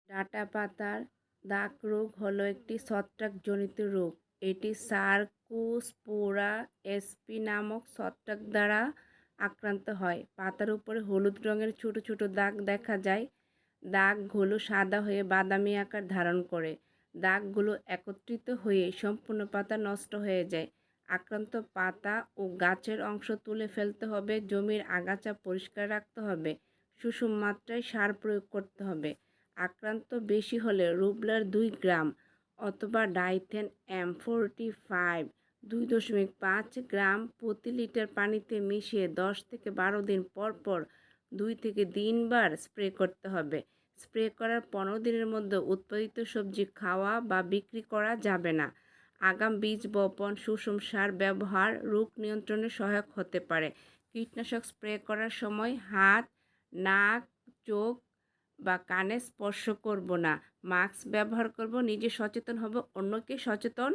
ডাঁটা পাতার দাগ রোগ হলো একটি ছত্রাকজনিত রোগ। এটি সার্কোস্পোরা এসপি নামক ছত্রাক দ্বারা আক্রান্ত হয়। পাতার উপরে হলুদ রঙের ছোট ছোট দাগ দেখা যায়। দাগগুলো সাদা হয়ে বাদামি আকার ধারণ করে। দাগগুলো একত্রিত হয়ে সম্পূর্ণ পাতা নষ্ট হয়ে যায়। আক্রান্ত পাতা ও গাছের অংশ তুলে ফেলতে হবে। জমির আগাছা পরিষ্কার রাখতে হবে। সুষম মাত্রায় সার প্রয়োগ করতে হবে। আক্রান্ত বেশি হলে রুবলার 2 গ্রাম অথবা ডাইথেন M45 2.5 গ্রাম প্রতি লিটার পানিতে মিশিয়ে 10 থেকে 12 দিন পর পর 2 থেকে 3 বার স্প্রে করতে হবে। স্প্রে করার 15 দিনের মধ্যে উৎপাদিত সবজি খাওয়া বা বিক্রি করা যাবে না। আগাম বীজ বপন, সুষম সার ব্যবহার রোগ নিয়ন্ত্রণে সহায়ক হতে পারে। কীটনাশক স্প্রে করার সময় হাত, নাক, চোখ বা কানে স্পর্শ করব না। মাস্ক ব্যবহার করব। নিজে সচেতন হব, অন্যকে সচেতন